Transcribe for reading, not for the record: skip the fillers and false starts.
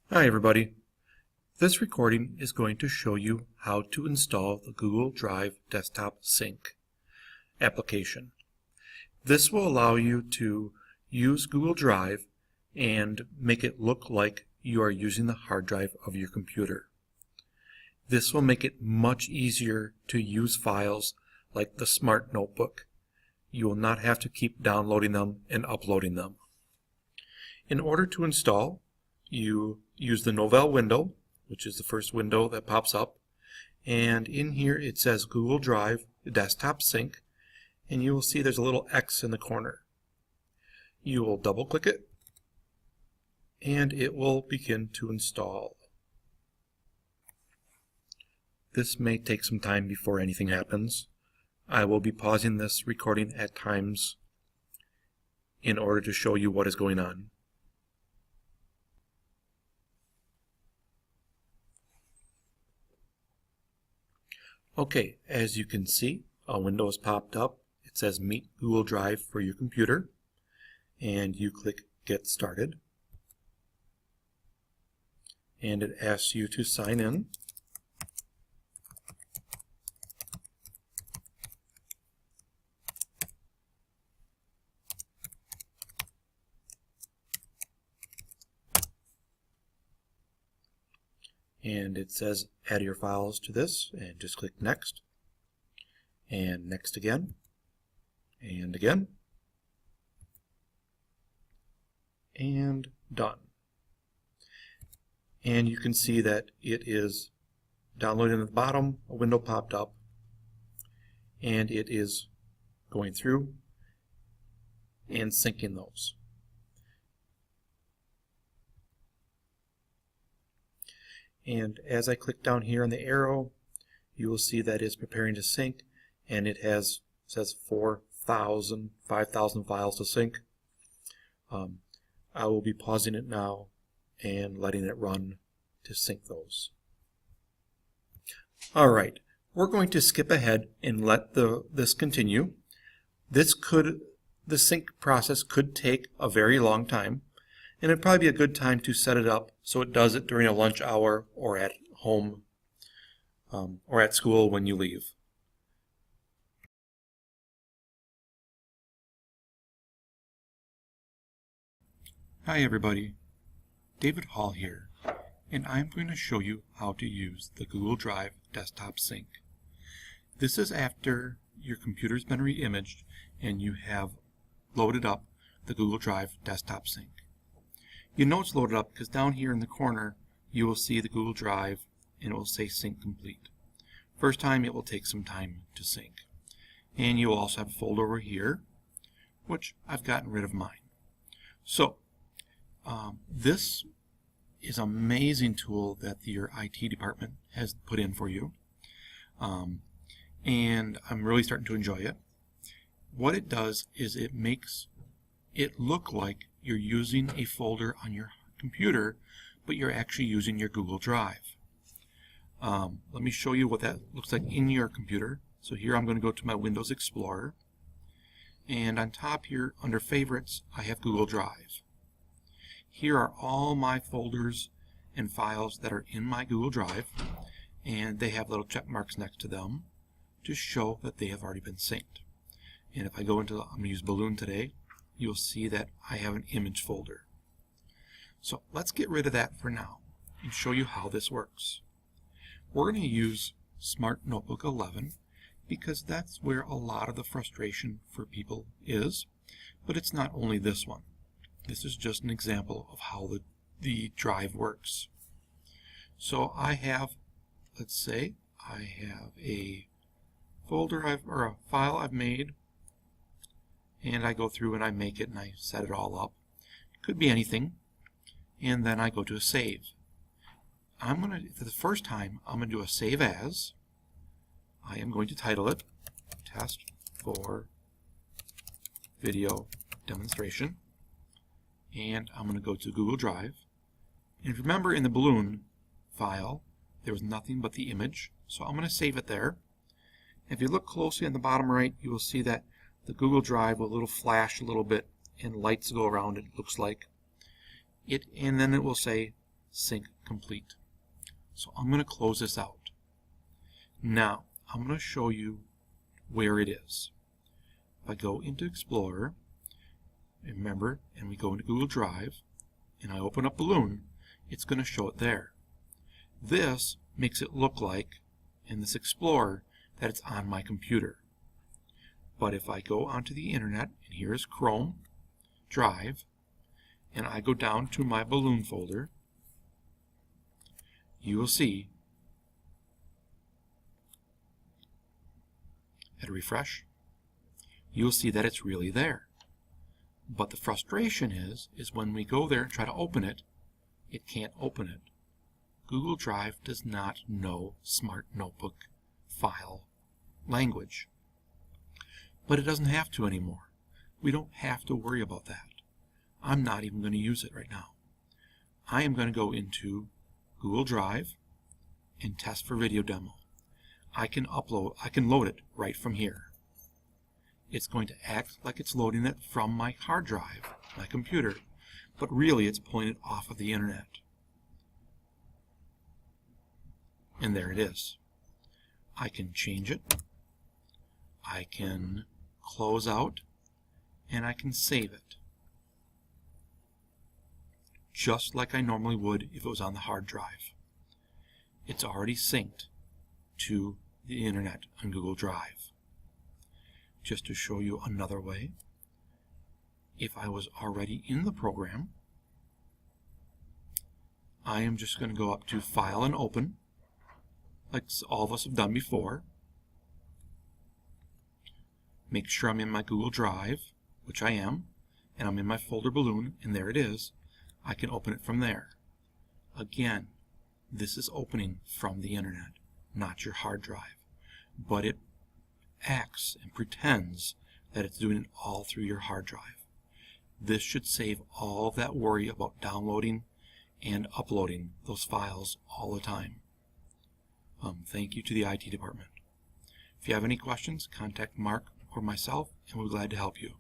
Hi everybody. This recording is going to show you how to install the Google Drive Desktop Sync application. This will allow you to use Google Drive and make it look like you are using the hard drive of your computer. This will make it much easier to use files like the Smart Notebook. You will not have to keep downloading them and uploading them. In order to install, you use the Novell window, which is the first window that pops up, and in here it says Google Drive Desktop Sync, and you will see there's a little X in the corner. You will double click it and it will begin to install. This may take some time before anything happens. I will be pausing this recording at times in order to show you what is going on. Okay, as you can see, a window has popped up. It says Meet Google Drive for your computer, and you click Get Started. And it asks you to sign in. And it says add your files to this, and just click next, and next again, and again, and done. And you can see that it is downloading at the bottom. A window popped up and it is going through and syncing those. And as I click down here on the arrow, you will see that it's preparing to sync, and it says 5,000 files to sync. I will be pausing it now and letting it run to sync those. Alright, we're going to skip ahead and let this continue. The sync process could take a very long time, and it'd probably be a good time to set it up so it does it during a lunch hour or at home or at school when you leave. Hi everybody, David Hall here, and I'm going to show you how to use the Google Drive Desktop Sync. This is after your computer's been re-imaged and you have loaded up the Google Drive Desktop Sync. You know it's loaded up because down here in the corner you will see the Google Drive and it will say Sync Complete. First time it will take some time to sync. And you will also have a folder over here, which I've gotten rid of mine. So this is an amazing tool that your IT department has put in for you, and I'm really starting to enjoy it. What it does is it makes it look like you're using a folder on your computer, but you're actually using your Google Drive. Let me show you what that looks like in your computer. So here I'm going to go to my Windows Explorer, and on top here under Favorites I have Google Drive. Here are all my folders and files that are in my Google Drive, and they have little check marks next to them to show that they have already been synced. And if I go into, I'm going to use Balloon today, you'll see that I have an image folder. So let's get rid of that for now and show you how this works. We're going to use Smart Notebook 11 because that's where a lot of the frustration for people is, but it's not only this one. This is just an example of how the drive works. So I have, let's say, I have a folder or a file I've made, and I go through and I make it and I set it all up. It could be anything, and then I go to a save. For the first time, I'm going to do a save as. I am going to title it Test for Video Demonstration, and I'm going to go to Google Drive. And remember, in the balloon file there was nothing but the image, so I'm going to save it there. If you look closely on the bottom right, you will see that the Google Drive will flash a little bit and lights go around it, looks like it, and then it will say sync complete. So I'm going to close this out. Now I'm going to show you where it is. If I go into Explorer, remember, and we go into Google Drive, and I open up Balloon, it's going to show it there. This makes it look like, in this Explorer, that it's on my computer. But if I go onto the internet, and here's Chrome, Drive, and I go down to my Balloon folder, you will see, at a refresh, you'll see that it's really there. But the frustration is when we go there and try to open it, it can't open it. Google Drive does not know Smart Notebook file language. But it doesn't have to anymore. We don't have to worry about that. I'm not even going to use it right now. I am going to go into Google Drive and Test for Video Demo. I can load it right from here. It's going to act like it's loading it from my hard drive, my computer, but really it's pulling it off of the internet. And there it is. I can change it, I can close out, and I can save it. Just like I normally would if it was on the hard drive. It's already synced to the internet on Google Drive. Just to show you another way, if I was already in the program, I am just going to go up to File and Open, like all of us have done before. Make sure I'm in my Google Drive, which I am, and I'm in my folder Balloon, and there it is. I can open it from there. Again, this is opening from the internet, not your hard drive, but it acts and pretends that it's doing it all through your hard drive. This should save all of that worry about downloading and uploading those files all the time. Thank you to the IT department. If you have any questions, contact Mark or myself, and we're glad to help you.